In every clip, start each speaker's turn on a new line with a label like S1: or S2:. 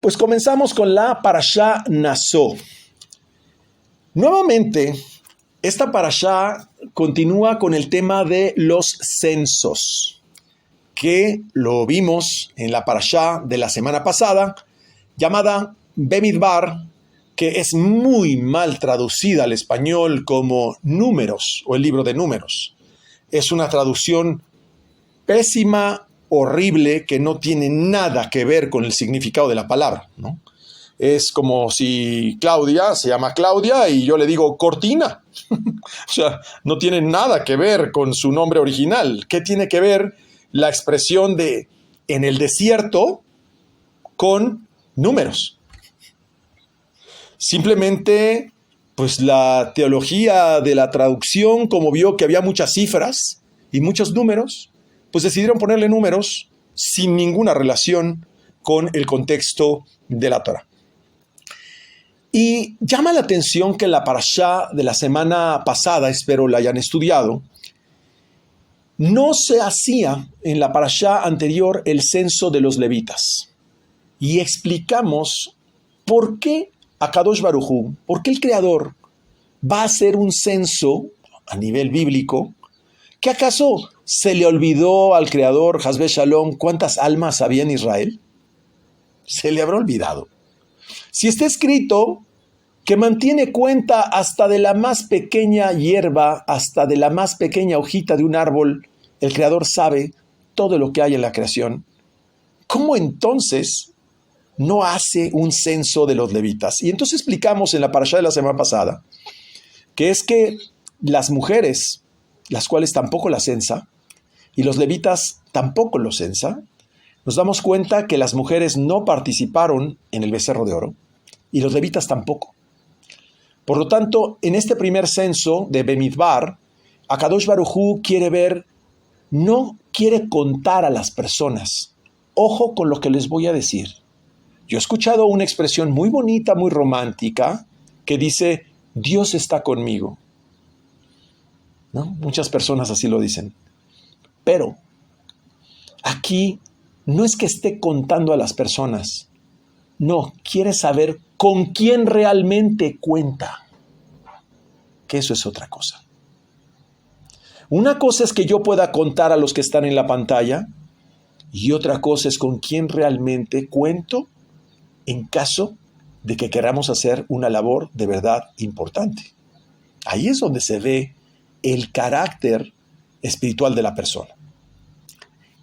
S1: Pues comenzamos con la Parashá Naso. Nuevamente, esta Parashá continúa con el tema de los censos, que lo vimos en la Parashá de la semana pasada, llamada Bemidbar, que es muy mal traducida al español como números o el libro de números. Es una traducción pésima, horrible, que no tiene nada que ver con el significado de la palabra, ¿no? Es como si Claudia se llama Claudia y yo le digo Cortina. O sea, no tiene nada que ver con su nombre original. ¿Qué tiene que ver la expresión de en el desierto con números? Simplemente, pues la teología de la traducción, como vio que había muchas cifras y muchos números, pues decidieron ponerle números sin ninguna relación con el contexto de la Torah. Y llama la atención que en la parashá de la semana pasada, espero la hayan estudiado, no se hacía en la parashá anterior el censo de los levitas. Y explicamos por qué Akadosh Baruj Hu, por qué el Creador va a hacer un censo a nivel bíblico. ¿Qué acaso se le olvidó al Creador, Hasbe Shalom, cuántas almas había en Israel? Se le habrá olvidado. Si está escrito que mantiene cuenta hasta de la más pequeña hierba, hasta de la más pequeña hojita de un árbol, el Creador sabe todo lo que hay en la creación. ¿Cómo entonces no hace un censo de los levitas? Y entonces explicamos en la parashá de la semana pasada que es que las mujeres, las cuales tampoco la censa, y los levitas tampoco lo censa, nos damos cuenta que las mujeres no participaron en el becerro de oro, y los levitas tampoco. Por lo tanto, en este primer censo de Bemidbar, Akadosh Baruj Hu quiere ver, no quiere contar a las personas. Ojo con lo que les voy a decir. Yo he escuchado una expresión muy bonita, muy romántica, que dice, Dios está conmigo. ¿No? Muchas personas así lo dicen. Pero aquí no es que esté contando a las personas. No, quiere saber con quién realmente cuenta. Que eso es otra cosa. Una cosa es que yo pueda contar a los que están en la pantalla y otra cosa es con quién realmente cuento en caso de que queramos hacer una labor de verdad importante. Ahí es donde se ve el carácter espiritual de la persona.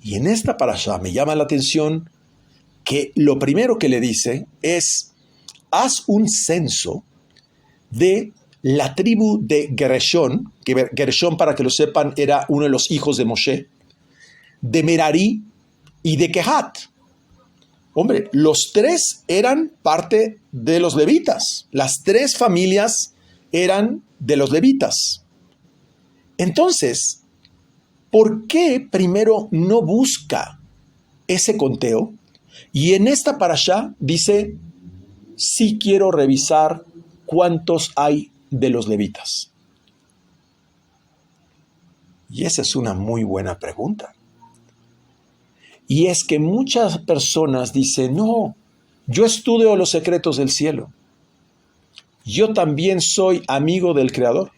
S1: Y en esta parashá me llama la atención que lo primero que le dice es, haz un censo de la tribu de Gershón, que Gershón, para que lo sepan, era uno de los hijos de Moshe, de Merari y de Kehat. Hombre, los tres eran parte de los levitas. Las tres familias eran de los levitas. Entonces, ¿por qué primero no busca ese conteo? Y en esta parashá dice, sí quiero revisar cuántos hay de los levitas. Y esa es una muy buena pregunta. Y es que muchas personas dicen, no, yo estudio los secretos del cielo. Yo también soy amigo del Creador,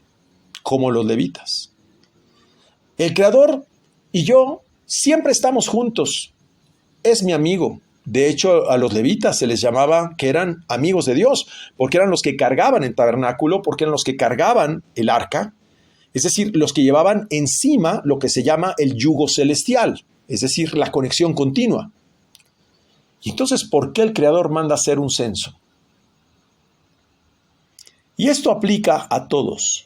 S1: como los levitas. El Creador y yo siempre estamos juntos. Es mi amigo. De hecho, a los levitas se les llamaba que eran amigos de Dios, porque eran los que cargaban el tabernáculo, porque eran los que cargaban el arca, es decir, los que llevaban encima lo que se llama el yugo celestial, es decir, la conexión continua. Y entonces, ¿por qué el Creador manda hacer un censo? Y esto aplica a todos.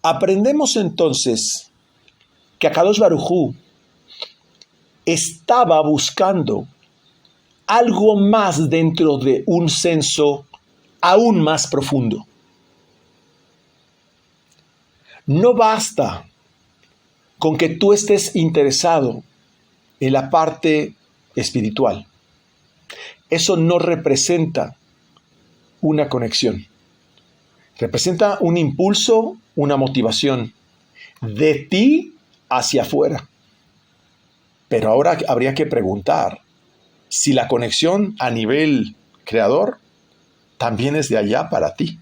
S1: Aprendemos entonces que Akadosh Baruj Hu estaba buscando algo más dentro de un censo aún más profundo. No basta con que tú estés interesado en la parte espiritual. Eso no representa una conexión. Representa un impulso, una motivación de ti hacia afuera. Pero ahora habría que preguntar, si la conexión a nivel creador también es de allá para ti.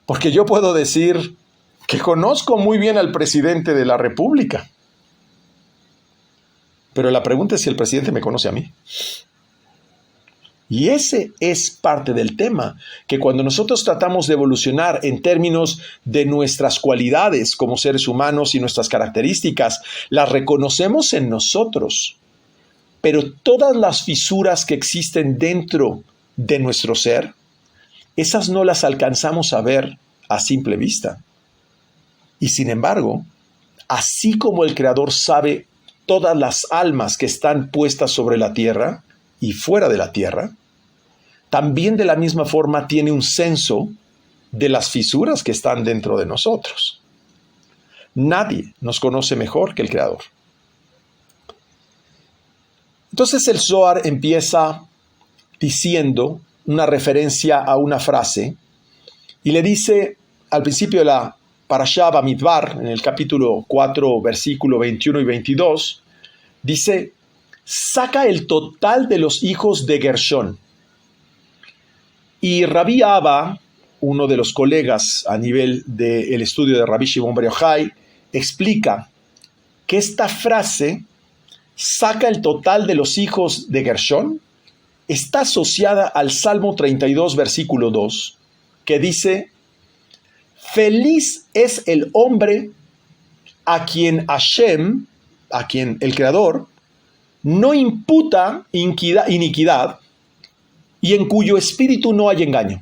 S1: Porque yo puedo decir que conozco muy bien al presidente de la República, pero la pregunta es si el presidente me conoce a mí. Y ese es parte del tema, que cuando nosotros tratamos de evolucionar en términos de nuestras cualidades como seres humanos y nuestras características, las reconocemos en nosotros, pero todas las fisuras que existen dentro de nuestro ser, esas no las alcanzamos a ver a simple vista. Y sin embargo, así como el Creador sabe todas las almas que están puestas sobre la tierra y fuera de la tierra, también de la misma forma tiene un censo de las fisuras que están dentro de nosotros. Nadie nos conoce mejor que el Creador. Entonces el Zohar empieza diciendo una referencia a una frase y le dice al principio de la Parashá Bamidbar, en el capítulo 4, versículo 21 y 22, dice: saca el total de los hijos de Gershón. Y Rabbi Abba, uno de los colegas a nivel del estudio de Rabbi Shimon Bar Yochai, explica que esta frase, saca el total de los hijos de Gershón, está asociada al Salmo 32, versículo 2, que dice: feliz es el hombre a quien Hashem, a quien el Creador, no imputa iniquidad y en cuyo espíritu no hay engaño.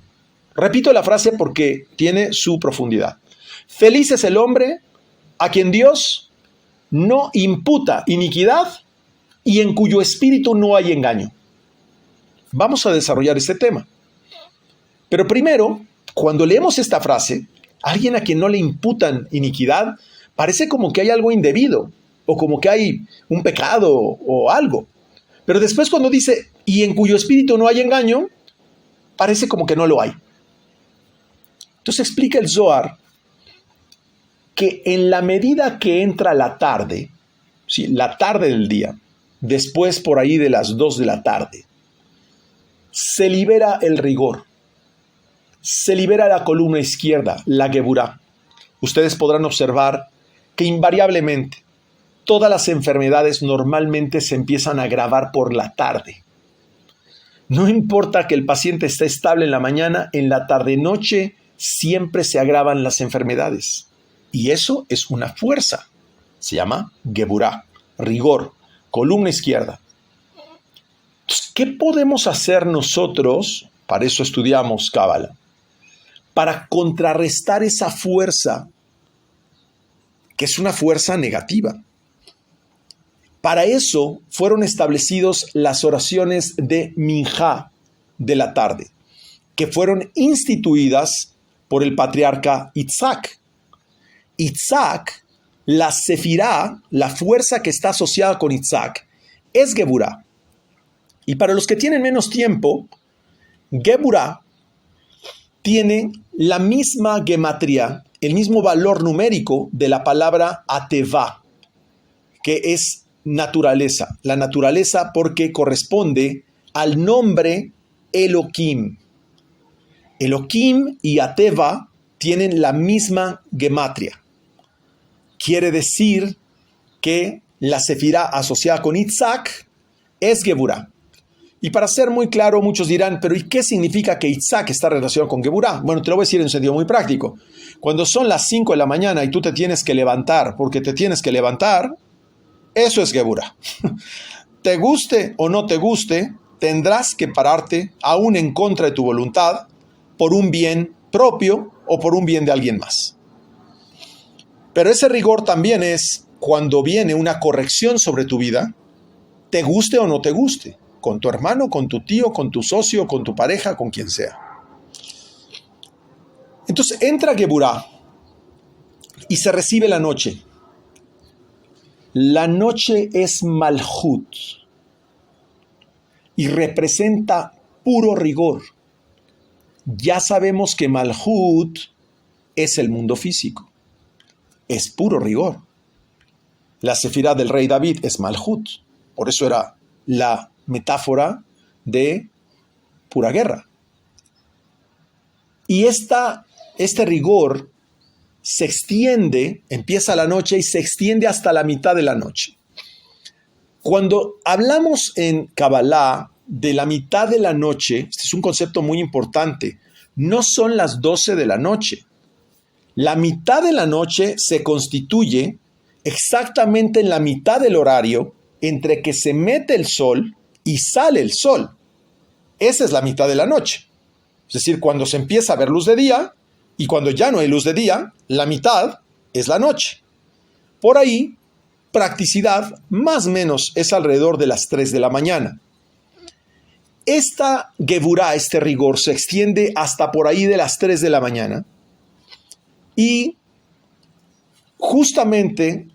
S1: Repito la frase porque tiene su profundidad. Feliz es el hombre a quien Dios no imputa iniquidad y en cuyo espíritu no hay engaño. Vamos a desarrollar este tema. Pero primero, cuando leemos esta frase, alguien a quien no le imputan iniquidad, parece como que hay algo indebido, o como que hay un pecado o algo. Pero después cuando dice, y en cuyo espíritu no hay engaño, parece como que no lo hay. Entonces explica el Zohar que en la medida que entra la tarde, ¿sí?, la tarde del día, después por ahí de las 2 de la tarde, se libera el rigor, se libera la columna izquierda, la Geburá. Ustedes podrán observar que invariablemente todas las enfermedades normalmente se empiezan a agravar por la tarde. No importa que el paciente esté estable en la mañana, en la tarde-noche siempre se agravan las enfermedades. Y eso es una fuerza. Se llama Geburá, rigor, columna izquierda. Entonces, ¿qué podemos hacer nosotros? Para eso estudiamos Cábala. Para contrarrestar esa fuerza, que es una fuerza negativa. Para eso fueron establecidos las oraciones de Minjá de la tarde, que fueron instituidas por el patriarca Isaac. Isaac, la sefirá, la fuerza que está asociada con Isaac, es Geburá. Y para los que tienen menos tiempo, Geburá tiene la misma gematría, el mismo valor numérico de la palabra Atevá, que es naturaleza. La naturaleza porque corresponde al nombre Elohim. Elohim y Ateva tienen la misma gematría. Quiere decir que la sefirá asociada con Isaac es Geburá. Y para ser muy claro, muchos dirán, pero ¿y qué significa que Isaac está relacionado con Geburá? Bueno, te lo voy a decir en un sentido muy práctico. Cuando son las 5 de la mañana y tú te tienes que levantar porque te tienes que levantar, eso es Geburá. Te guste o no te guste, tendrás que pararte aún en contra de tu voluntad por un bien propio o por un bien de alguien más. Pero ese rigor también es cuando viene una corrección sobre tu vida, te guste o no te guste, con tu hermano, con tu tío, con tu socio, con tu pareja, con quien sea. Entonces entra Geburá y se recibe la noche. La noche es Malhut y representa puro rigor. Ya sabemos que Malhut es el mundo físico, es puro rigor. La sefirá del rey David es Malhut, por eso era la metáfora de pura guerra. Y este rigor se extiende, empieza la noche y se extiende hasta la mitad de la noche. Cuando hablamos en Kabbalah de la mitad de la noche, este es un concepto muy importante, no son las 12 de la noche. La mitad de la noche se constituye exactamente en la mitad del horario entre que se mete el sol y sale el sol. Esa es la mitad de la noche. Es decir, cuando se empieza a ver luz de día y cuando ya no hay luz de día, la mitad es la noche. Por ahí, practicidad más o menos es alrededor de las 3 de la mañana. Esta Geburá, este rigor, se extiende hasta por ahí de las 3 de la mañana y justamente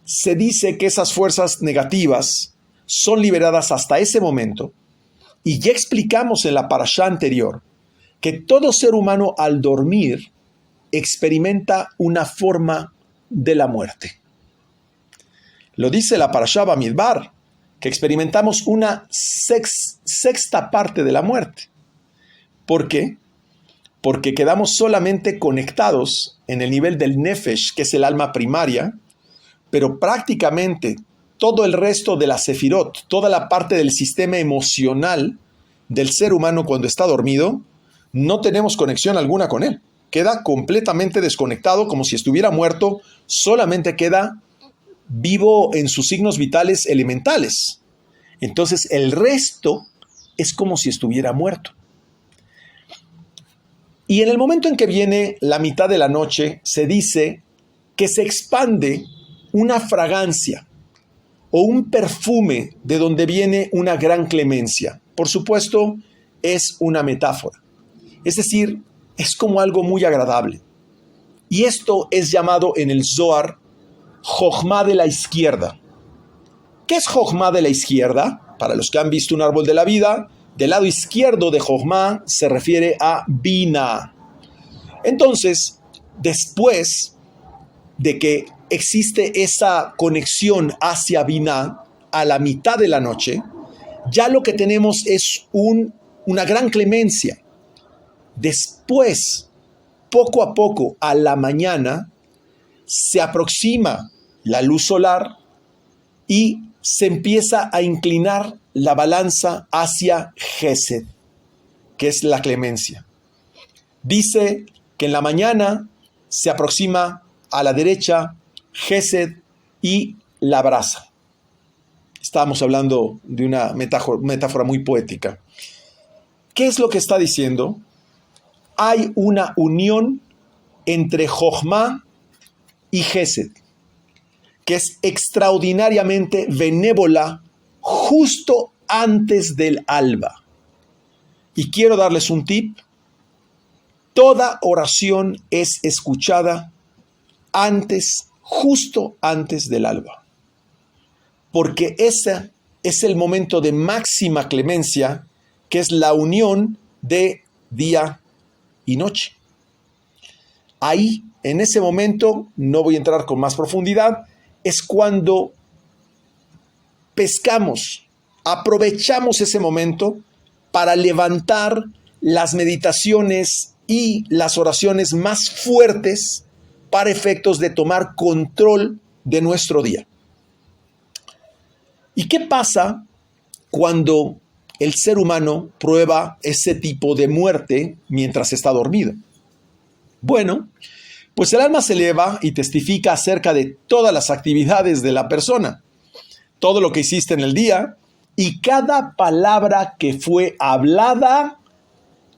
S1: se dice que esas fuerzas negativas son liberadas hasta ese momento y ya explicamos en la parashá anterior que todo ser humano al dormir experimenta una forma de la muerte. Lo dice la parashá Bamidbar, que experimentamos una sexta parte de la muerte. ¿Por qué? Porque quedamos solamente conectados en el nivel del nefesh, que es el alma primaria, pero prácticamente todo el resto de la sefirot, toda la parte del sistema emocional del ser humano cuando está dormido, no tenemos conexión alguna con él. Queda completamente desconectado, como si estuviera muerto, solamente queda vivo en sus signos vitales elementales. Entonces el resto es como si estuviera muerto. Y en el momento en que viene la mitad de la noche, se dice que se expande una fragancia o un perfume de donde viene una gran clemencia. Por supuesto, es una metáfora. Es decir, es como algo muy agradable. Y esto es llamado en el Zohar Jochma de la izquierda. ¿Qué es Jochma de la izquierda? Para los que han visto un árbol de la vida, del lado izquierdo de Jochma se refiere a Bina. Entonces, después de que existe esa conexión hacia Bina a la mitad de la noche, ya lo que tenemos es una gran clemencia. Después, poco a poco, a la mañana, se aproxima la luz solar y se empieza a inclinar la balanza hacia Gesed, que es la clemencia. Dice que en la mañana se aproxima a la derecha Gesed y la brasa. Estábamos hablando de una metáfora muy poética. ¿Qué es lo que está diciendo? Hay una unión entre Jochma y Gesed, que es extraordinariamente benévola justo antes del alba. Y quiero darles un tip. Toda oración es escuchada justo antes del alba. Porque ese es el momento de máxima clemencia, que es la unión de día y noche. Ahí, en ese momento, no voy a entrar con más profundidad, es cuando aprovechamos ese momento para levantar las meditaciones y las oraciones más fuertes para efectos de tomar control de nuestro día. ¿Y qué pasa cuando el ser humano prueba ese tipo de muerte mientras está dormido? Bueno, pues el alma se eleva y testifica acerca de todas las actividades de la persona, todo lo que hiciste en el día y cada palabra que fue hablada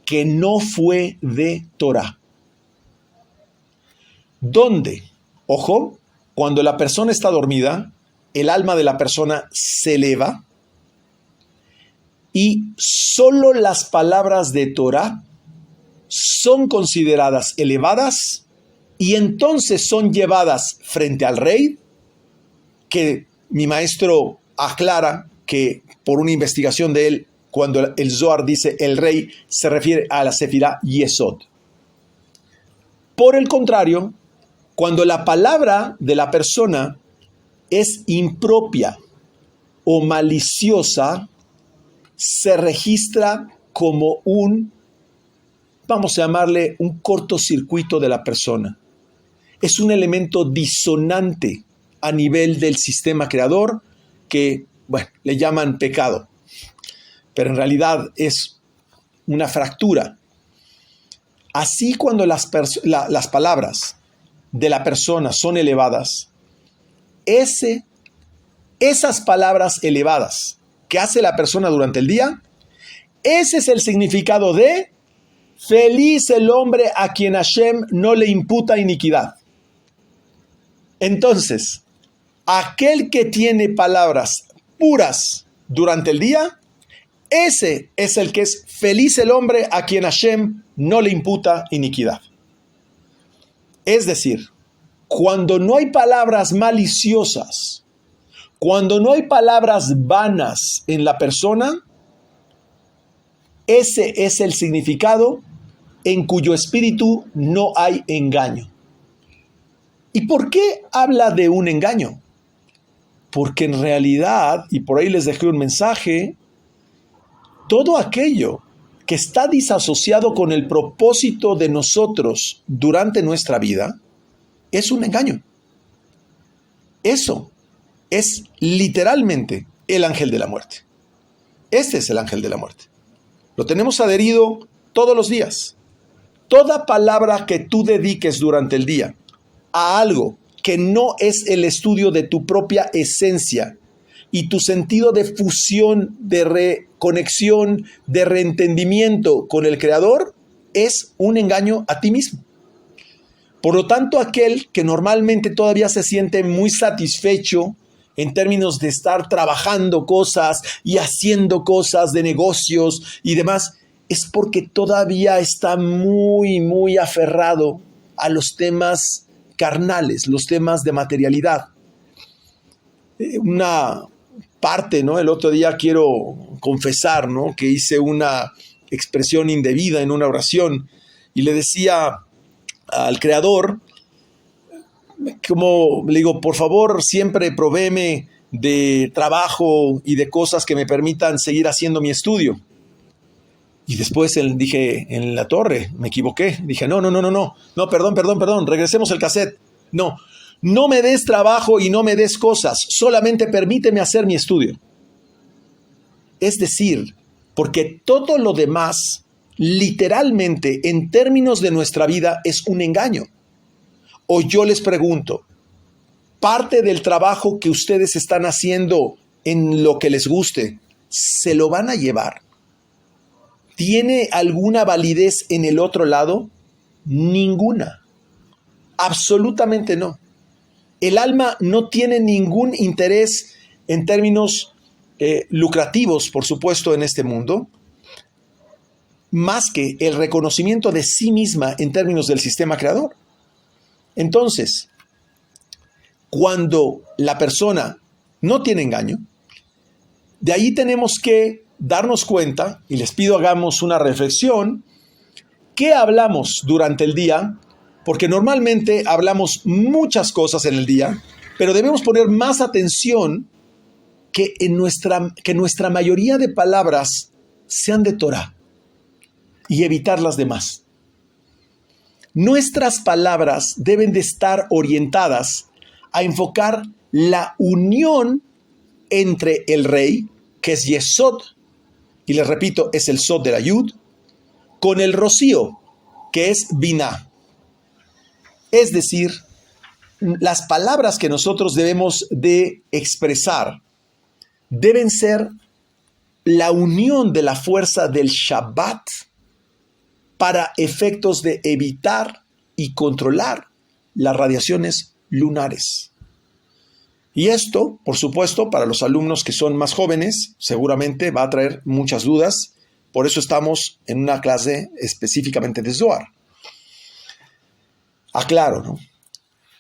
S1: que no fue de Torah. ¿Dónde? Ojo, cuando la persona está dormida, el alma de la persona se eleva y solo las palabras de Torah son consideradas elevadas y entonces son llevadas frente al rey, que mi maestro aclara que por una investigación de él, cuando el Zohar dice el rey, se refiere a la Sefirá Yesod. Por el contrario, cuando la palabra de la persona es impropia o maliciosa, se registra como vamos a llamarle un cortocircuito de la persona. Es un elemento disonante a nivel del sistema creador que, le llaman pecado, pero en realidad es una fractura. Así cuando las palabras de la persona son elevadas, esas palabras elevadas que hace la persona durante el día, ese es el significado de feliz el hombre a quien Hashem no le imputa iniquidad. Entonces, aquel que tiene palabras puras durante el día, ese es el que es feliz el hombre a quien Hashem no le imputa iniquidad. Es decir, cuando no hay palabras maliciosas, cuando no hay palabras vanas en la persona, ese es el significado en cuyo espíritu no hay engaño. ¿Y por qué habla de un engaño? Porque en realidad, y por ahí les dejé un mensaje, todo aquello que está disasociado con el propósito de nosotros durante nuestra vida es un engaño. Eso es literalmente el ángel de la muerte. Este es el ángel de la muerte. Lo tenemos adherido todos los días. Toda palabra que tú dediques durante el día a algo que no es el estudio de tu propia esencia y tu sentido de fusión, de reconexión, de reentendimiento con el Creador, es un engaño a ti mismo. Por lo tanto, aquel que normalmente todavía se siente muy satisfecho en términos de estar trabajando cosas y haciendo cosas de negocios y demás, es porque todavía está muy, muy aferrado a los temas carnales, los temas de materialidad. Una parte, ¿no? El otro día quiero confesar, ¿no?, que hice una expresión indebida en una oración y le decía al Creador, como le digo, por favor, siempre provéeme de trabajo y de cosas que me permitan seguir haciendo mi estudio. Y después dije en la torre, me equivoqué. Dije, no, perdón, regresemos al cassette. No me des trabajo y no me des cosas, solamente permíteme hacer mi estudio. Es decir, porque todo lo demás, literalmente, en términos de nuestra vida, es un engaño. O yo les pregunto, parte del trabajo que ustedes están haciendo en lo que les guste, ¿se lo van a llevar? ¿Tiene alguna validez en el otro lado? Ninguna. Absolutamente no. El alma no tiene ningún interés en términos lucrativos, por supuesto, en este mundo, más que el reconocimiento de sí misma en términos del sistema creador. Entonces, cuando la persona no tiene engaño, de ahí tenemos que darnos cuenta, y les pido hagamos una reflexión, ¿qué hablamos durante el día? Porque normalmente hablamos muchas cosas en el día, pero debemos poner más atención que nuestra mayoría de palabras sean de Torah y evitar las demás. Nuestras palabras deben de estar orientadas a enfocar la unión entre el rey, que es Yesod, y les repito, es el Sod de la Yud, con el rocío, que es Binah. Es decir, las palabras que nosotros debemos de expresar deben ser la unión de la fuerza del Shabbat para efectos de evitar y controlar las radiaciones lunares. Y esto, por supuesto, para los alumnos que son más jóvenes, seguramente va a traer muchas dudas. Por eso estamos en una clase específicamente de Zohar. Aclaro, ¿no?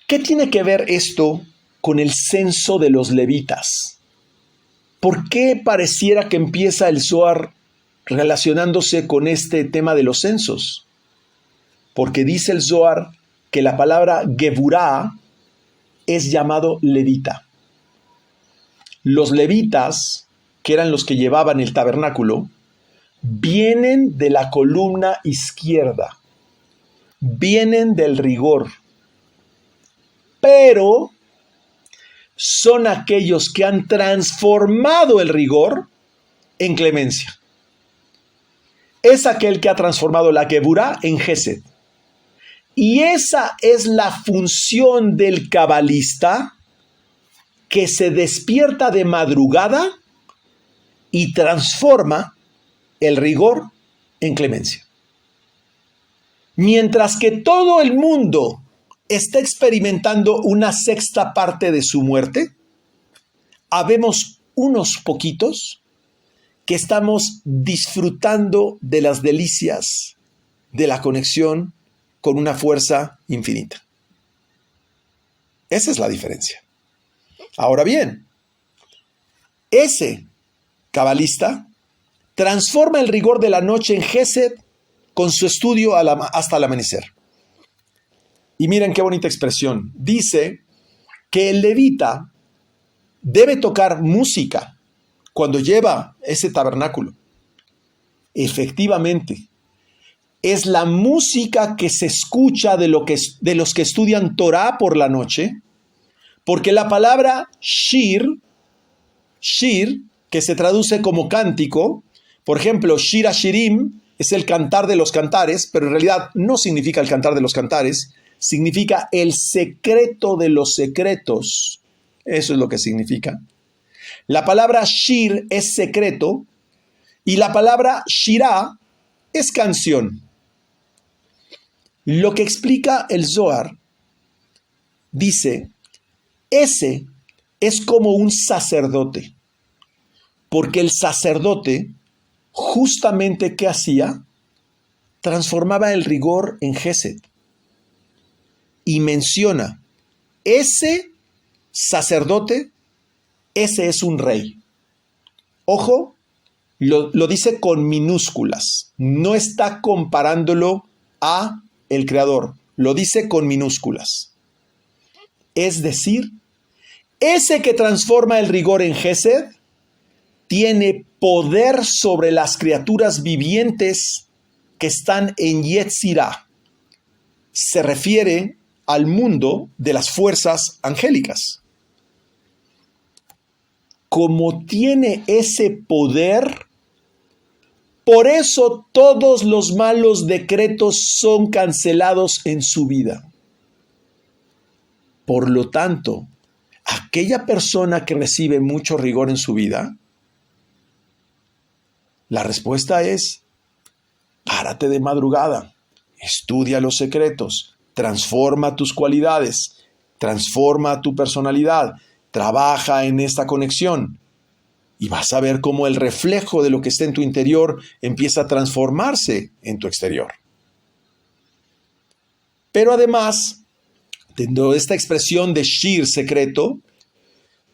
S1: ¿Qué tiene que ver esto con el censo de los levitas? ¿Por qué pareciera que empieza el Zohar relacionándose con este tema de los censos? Porque dice el Zohar que la palabra Geburah es llamado levita. Los levitas que eran los que llevaban el tabernáculo, vienen de la columna izquierda, vienen del rigor, pero son aquellos que han transformado el rigor en clemencia. Es aquel que ha transformado la Geburá en Gesed. Y esa es la función del cabalista, que se despierta de madrugada y transforma el rigor en clemencia. Mientras que todo el mundo está experimentando una sexta parte de su muerte, habemos unos poquitos que estamos disfrutando de las delicias de la conexión con una fuerza infinita. Esa es la diferencia. Ahora bien, ese cabalista transforma el rigor de la noche en Gesed con su estudio hasta el amanecer. Y miren qué bonita expresión. Dice que el levita debe tocar música cuando lleva ese tabernáculo. Efectivamente, es la música que se escucha de los que estudian Torah por la noche, porque la palabra shir, que se traduce como cántico, por ejemplo, shir hashirim es el cantar de los cantares, pero en realidad no significa el cantar de los cantares, significa el secreto de los secretos. Eso es lo que significa. La palabra shir es secreto y la palabra shirah es canción. Lo que explica el Zohar dice, ese es como un sacerdote, porque el sacerdote justamente ¿qué hacía? Transformaba el rigor en Gesed. Y menciona, ese sacerdote, ese es un rey. Ojo, lo dice con minúsculas, no está comparándolo a el Creador, lo dice con minúsculas. Es decir, ese que transforma el rigor en Gesed tiene poder sobre las criaturas vivientes que están en Yetzirah. Se refiere al mundo de las fuerzas angélicas. Como tiene ese poder, por eso todos los malos decretos son cancelados en su vida. Por lo tanto, aquella persona que recibe mucho rigor en su vida, la respuesta es, párate de madrugada, estudia los secretos, transforma tus cualidades, transforma tu personalidad, trabaja en esta conexión y vas a ver cómo el reflejo de lo que está en tu interior empieza a transformarse en tu exterior. Pero además, dentro de esta expresión de shir secreto,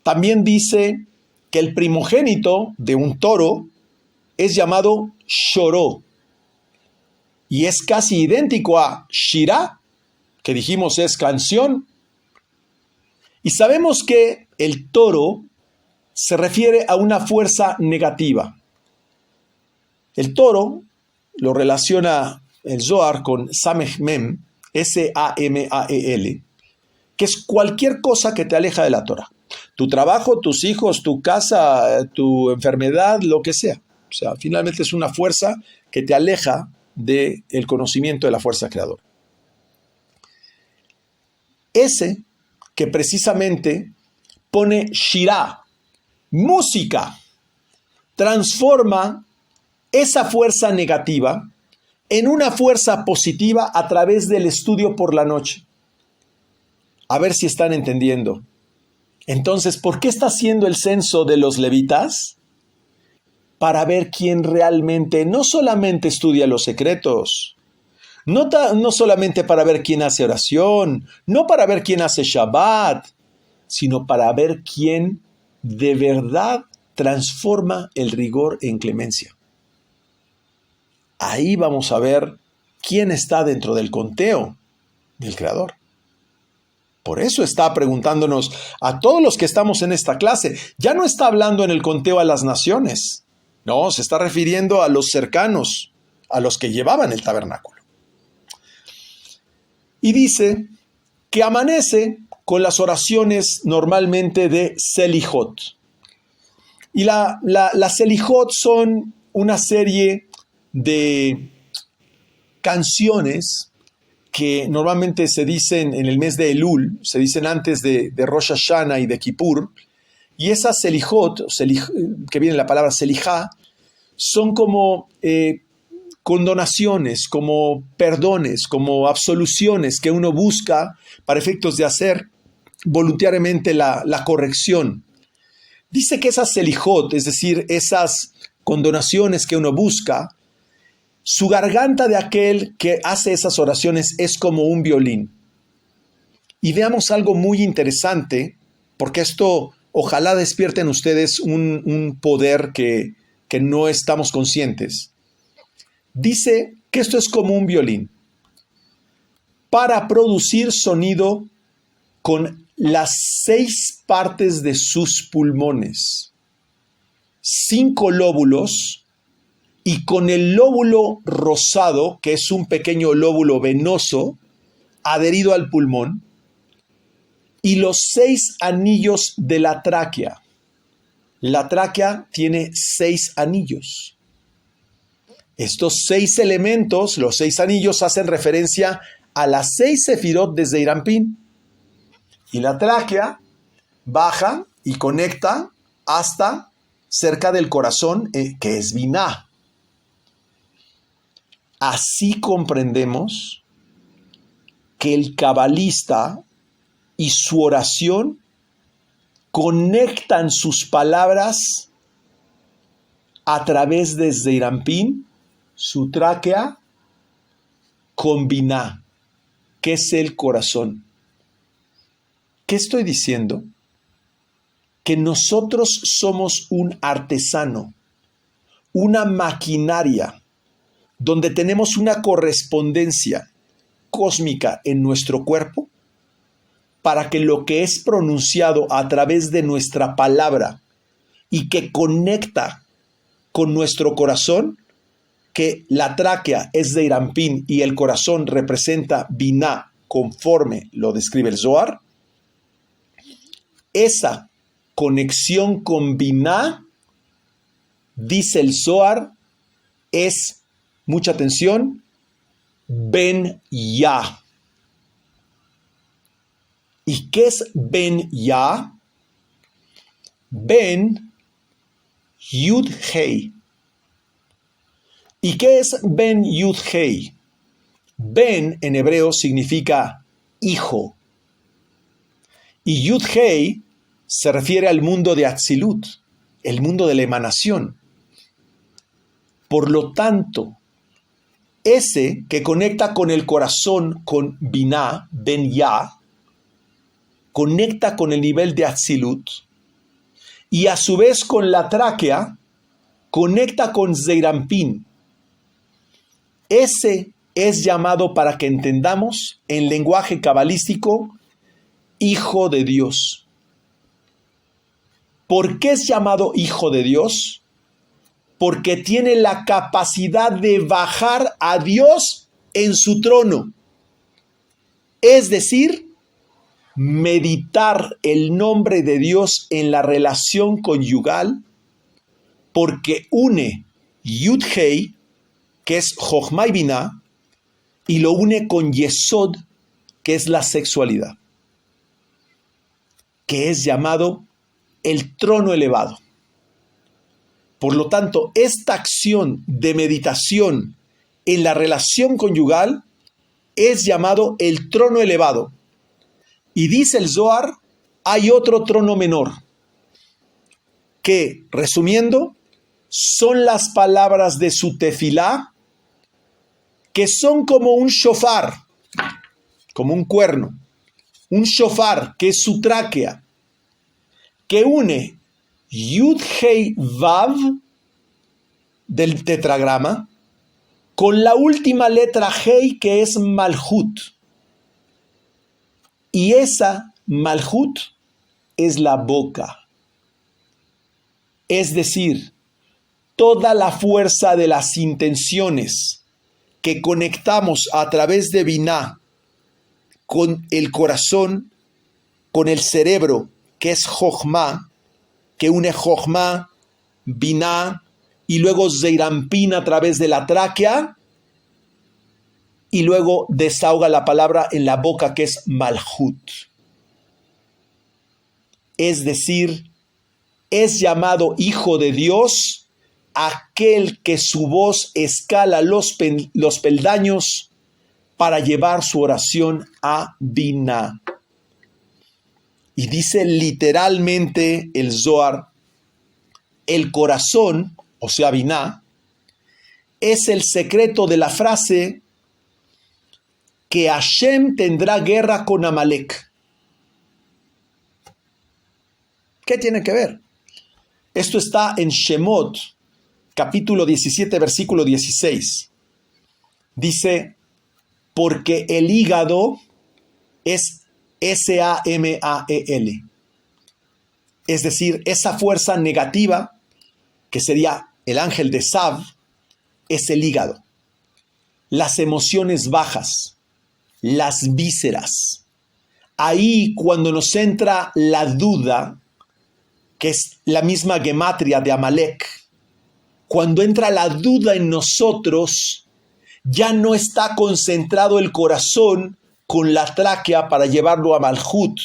S1: también dice que el primogénito de un toro es llamado shoró y es casi idéntico a shirah, que dijimos es canción. Y sabemos que el toro se refiere a una fuerza negativa. El toro lo relaciona el Zohar con Sameh Mem, S-A-M-A-E-L, que es cualquier cosa que te aleja de la Torah. Tu trabajo, tus hijos, tu casa, tu enfermedad, lo que sea. O sea, finalmente es una fuerza que te aleja del conocimiento de la fuerza creadora. Ese que precisamente pone shirah, música, transforma esa fuerza negativa en una fuerza positiva a través del estudio por la noche. A ver si están entendiendo. Entonces, ¿por qué está haciendo el censo de los levitas? Para ver quién realmente no solamente estudia los secretos, no solamente para ver quién hace oración, no para ver quién hace Shabbat, sino para ver quién de verdad transforma el rigor en clemencia. Ahí vamos a ver quién está dentro del conteo del Creador. Por eso está preguntándonos a todos los que estamos en esta clase. Ya no está hablando en el conteo a las naciones. No, se está refiriendo a los cercanos, a los que llevaban el tabernáculo. Y dice que amanece con las oraciones normalmente de Selijot. Y las Selijot son una serie de canciones que normalmente se dicen en el mes de Elul, se dicen antes de Rosh Hashanah y de Kippur, y esas Selijot, que viene la palabra Selijá, son como condonaciones, como perdones, como absoluciones que uno busca para efectos de hacer voluntariamente la corrección. Dice que esas Selijot, es decir, esas condonaciones que uno busca, su garganta de aquel que hace esas oraciones es como un violín. Y veamos algo muy interesante, porque esto ojalá despierte en ustedes un poder que no estamos conscientes. Dice que esto es como un violín. Para producir sonido con las 6 partes de sus pulmones, 5 lóbulos, y con el lóbulo rosado, que es un pequeño lóbulo venoso adherido al pulmón, y los 6 anillos de la tráquea. La tráquea tiene 6 anillos. Estos 6 elementos, los 6 anillos, hacen referencia a las 6 sefirot de Zeir Anpin. Y la tráquea baja y conecta hasta cerca del corazón, que es Biná. Así comprendemos que el cabalista y su oración conectan sus palabras a través de Zeir Anpin, su tráquea, con Biná, que es el corazón. ¿Qué estoy diciendo? Que nosotros somos un artesano, una maquinaria, donde tenemos una correspondencia cósmica en nuestro cuerpo para que lo que es pronunciado a través de nuestra palabra y que conecta con nuestro corazón, que la tráquea es Zeir Anpin y el corazón representa Biná, conforme lo describe el Zohar, esa conexión con Biná, dice el Zohar, es, mucha atención, Ben Ya. ¿Y qué es Ben Ya? Ben Yud Hei. ¿Y qué es Ben Yud Hei? Ben en hebreo significa hijo. Y Yud Hei se refiere al mundo de Atzilut, el mundo de la emanación. Por lo tanto, ese que conecta con el corazón, con Biná, Ben Ya, conecta con el nivel de Atzilut, y a su vez con la tráquea, conecta con Zeir Anpin. Ese es llamado, para que entendamos, en lenguaje cabalístico, Hijo de Dios. ¿Por qué es llamado Hijo de Dios? Porque tiene la capacidad de bajar a Dios en su trono. Es decir, meditar el nombre de Dios en la relación conyugal, porque une Yud Hei, que es Jochma y Biná, y lo une con Yesod, que es la sexualidad, que es llamado el trono elevado. Por lo tanto, esta acción de meditación en la relación conyugal es llamado el trono elevado. Y dice el Zohar, hay otro trono menor, que, resumiendo, son las palabras de su tefilá, que son como un shofar, como un cuerno, un shofar, que es su tráquea, que une Yud Hei Vav del tetragrama con la última letra Hei, que es Malhut. Y esa Malhut es la boca. Es decir, toda la fuerza de las intenciones que conectamos a través de Biná con el corazón, con el cerebro, que es Jochma, que une Jochma, Biná y luego Zeirampin a través de la tráquea y luego desahoga la palabra en la boca, que es Malhut. Es decir, es llamado Hijo de Dios aquel que su voz escala los peldaños para llevar su oración a Biná. Y dice literalmente el Zohar, el corazón, o sea Biná, es el secreto de la frase que Hashem tendrá guerra con Amalek. ¿Qué tiene que ver? Esto está en Shemot, capítulo 17, versículo 16. Dice, porque el hígado es S-A-M-A-E-L. Es decir, esa fuerza negativa, que sería el ángel de Sav, es el hígado. Las emociones bajas, las vísceras. Ahí cuando nos entra la duda, que es la misma gematria de Amalek, cuando entra la duda en nosotros, ya no está concentrado el corazón con la tráquea para llevarlo a Malhut,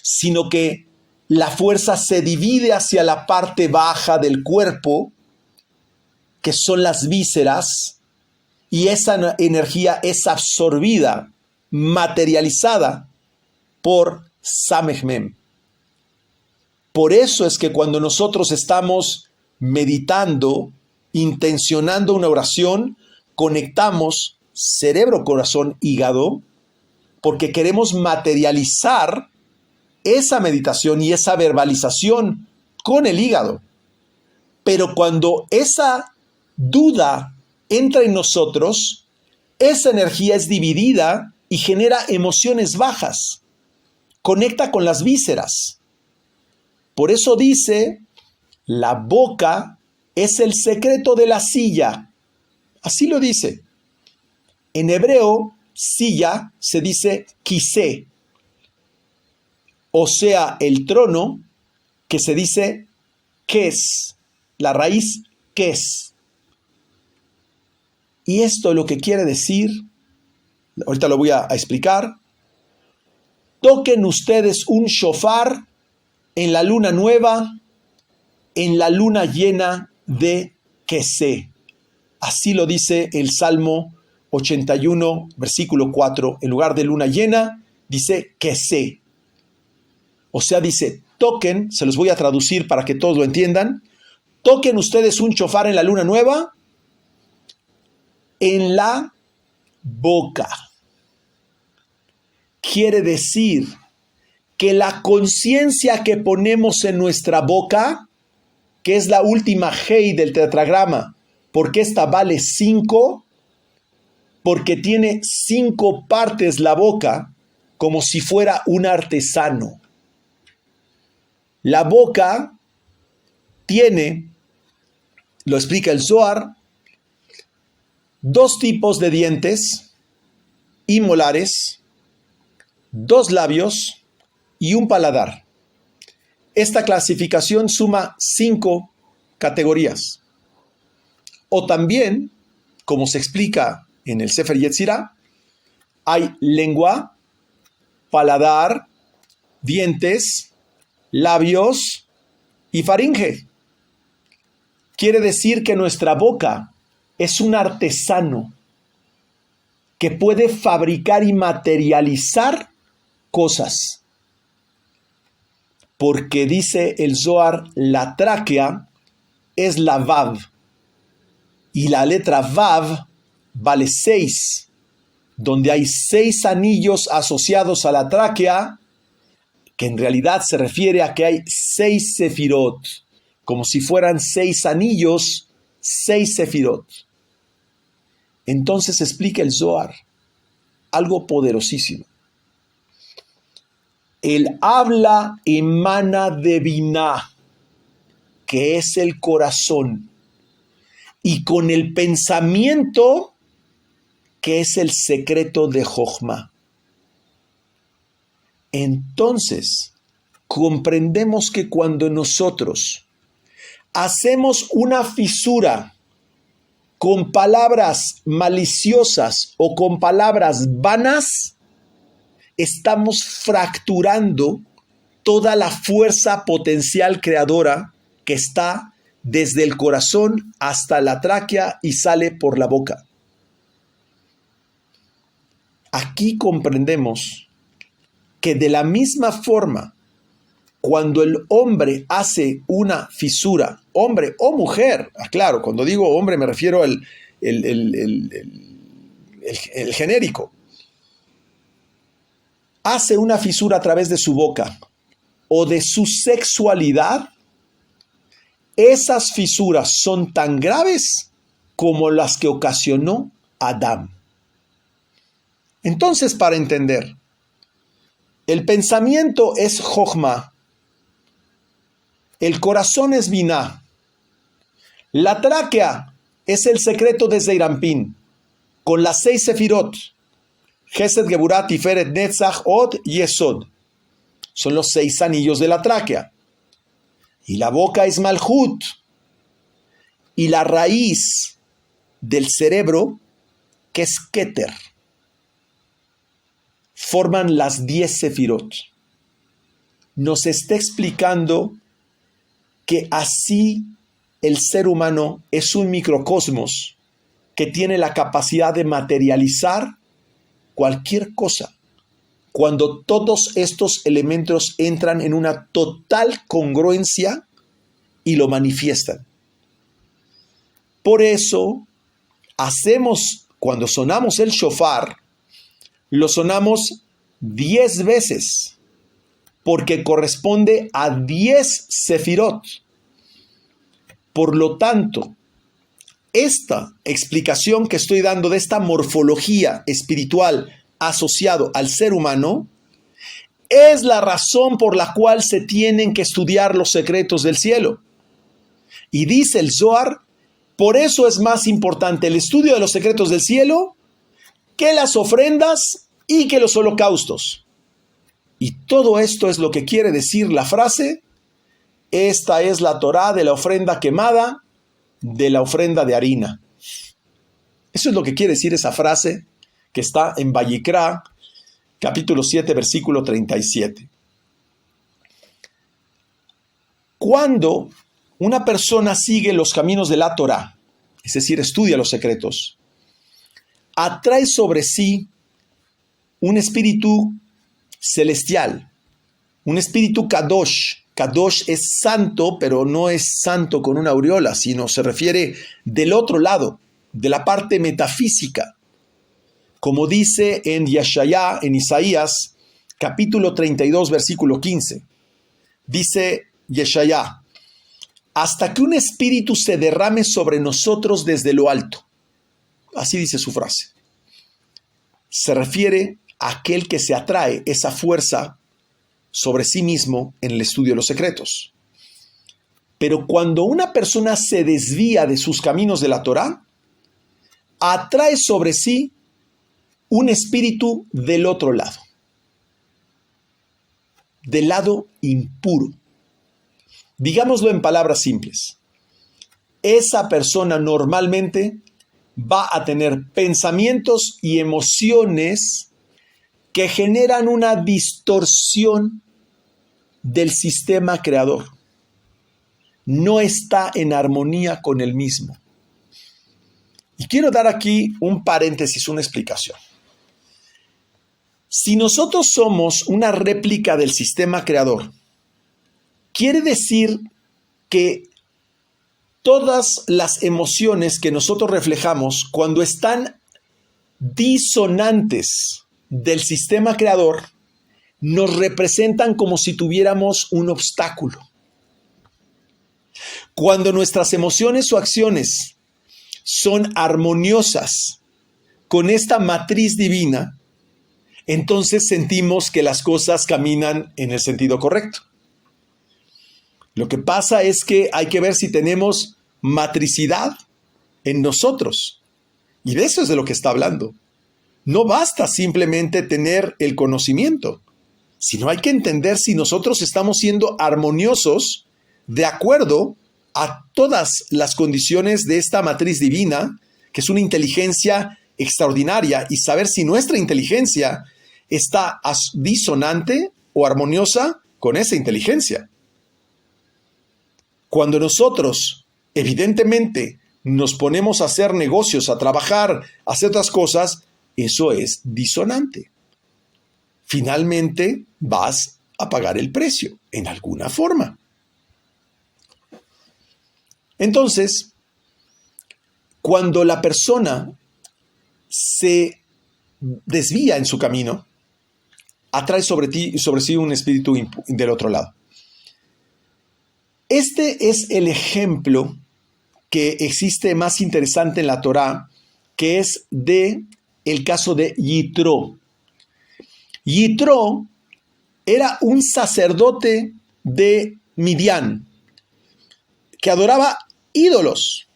S1: sino que la fuerza se divide hacia la parte baja del cuerpo, que son las vísceras, y esa energía es absorbida, materializada por Samech Mem. Por eso es que cuando nosotros estamos meditando, intencionando una oración, conectamos cerebro, corazón, hígado, porque queremos materializar esa meditación y esa verbalización con el hígado. Pero cuando esa duda entra en nosotros, esa energía es dividida y genera emociones bajas. Conecta con las vísceras. Por eso dice, la boca es el secreto de la silla. Así lo dice. En hebreo, silla se dice kisé. O sea, el trono, que se dice kes. La raíz kes. Y esto lo que quiere decir, ahorita lo voy a explicar. Toquen ustedes un shofar en la luna nueva, en la luna llena de Kesé. Así lo dice el Salmo 81, versículo 4. En lugar de luna llena, dice Kesé. O sea, dice, toquen, se los voy a traducir para que todos lo entiendan. Toquen ustedes un shofar en la luna nueva, en la boca. Quiere decir que la conciencia que ponemos en nuestra boca, que es la última Hei del tetragrama, porque esta vale 5, porque tiene 5 partes la boca, como si fuera un artesano. La boca tiene, lo explica el Zohar, 2 tipos de dientes y molares, 2 labios y un paladar. Esta clasificación suma 5 categorías. O también, como se explica en el Sefer Yetzirah, hay lengua, paladar, dientes, labios y faringe. Quiere decir que nuestra boca es un artesano que puede fabricar y materializar cosas. Porque dice el Zohar, la tráquea es la Vav. Y la letra Vav vale 6. Donde hay 6 anillos asociados a la tráquea, que en realidad se refiere a que hay 6 sefirot. Como si fueran 6 anillos, 6 sefirot. Entonces explica el Zohar algo poderosísimo. El habla emana de Biná, que es el corazón, y con el pensamiento, que es el secreto de Jochma. Entonces, comprendemos que cuando nosotros hacemos una fisura con palabras maliciosas o con palabras vanas, estamos fracturando toda la fuerza potencial creadora que está desde el corazón hasta la tráquea y sale por la boca. Aquí comprendemos que de la misma forma, cuando el hombre hace una fisura, hombre o mujer, claro, cuando digo hombre me refiero al el genérico, hace una fisura a través de su boca o de su sexualidad, esas fisuras son tan graves como las que ocasionó Adán. Entonces, para entender, el pensamiento es Jochma, el corazón es Biná, la tráquea es el secreto de Zeirampín, con las 6 sefirot, Gesed, Geburah, Tiferet, Netzach, Od y Yesod. Son los 6 anillos de la tráquea. Y la boca es Malhut. Y la raíz del cerebro, que es Keter, forman las 10 sefirot. Nos está explicando que así el ser humano es un microcosmos que tiene la capacidad de materializar cualquier cosa cuando todos estos elementos entran en una total congruencia y lo manifiestan. Por eso cuando sonamos el shofar, lo sonamos 10 veces, porque corresponde a 10 sefirot. Por lo tanto, esta explicación que estoy dando de esta morfología espiritual asociado al ser humano es la razón por la cual se tienen que estudiar los secretos del cielo. Y dice el Zohar, por eso es más importante el estudio de los secretos del cielo que las ofrendas y que los holocaustos. Y todo esto es lo que quiere decir la frase: esta es la Torá de la ofrenda quemada, de la ofrenda de harina. Eso es lo que quiere decir esa frase que está en Vayikra, capítulo 7, versículo 37. Cuando una persona sigue los caminos de la Torá, es decir, estudia los secretos, atrae sobre sí un espíritu celestial, un espíritu Kadosh. Kadosh es santo, pero no es santo con una aureola, sino se refiere del otro lado, de la parte metafísica. Como dice en Yeshayá, en Isaías, capítulo 32, versículo 15. Dice Yeshayá: hasta que un espíritu se derrame sobre nosotros desde lo alto. Así dice su frase. Se refiere a aquel que se atrae esa fuerza sobre sí mismo en el estudio de los secretos. Pero cuando una persona se desvía de sus caminos de la Torá, atrae sobre sí un espíritu del otro lado, del lado impuro. Digámoslo en palabras simples. Esa persona normalmente va a tener pensamientos y emociones que generan una distorsión del sistema creador. No está en armonía con el mismo. Y quiero dar aquí un paréntesis, una explicación. Si nosotros somos una réplica del sistema creador, quiere decir que todas las emociones que nosotros reflejamos, cuando están disonantes del sistema creador, nos representan como si tuviéramos un obstáculo. Cuando nuestras emociones o acciones son armoniosas con esta matriz divina, entonces sentimos que las cosas caminan en el sentido correcto. Lo que pasa es que hay que ver si tenemos matricidad en nosotros. Y de eso es de lo que está hablando. No basta simplemente tener el conocimiento, sino hay que entender si nosotros estamos siendo armoniosos de acuerdo a todas las condiciones de esta matriz divina, que es una inteligencia extraordinaria, y saber si nuestra inteligencia está disonante o armoniosa con esa inteligencia. Cuando nosotros, evidentemente, nos ponemos a hacer negocios, a trabajar, a hacer otras cosas, eso es disonante. Finalmente vas a pagar el precio en alguna forma. Entonces, cuando la persona se desvía en su camino, atrae sobre sí un espíritu del otro lado. Este es el ejemplo que existe más interesante en la Torá, que es el caso de Yitro. Yitro era un sacerdote de Midian que adoraba ídolos.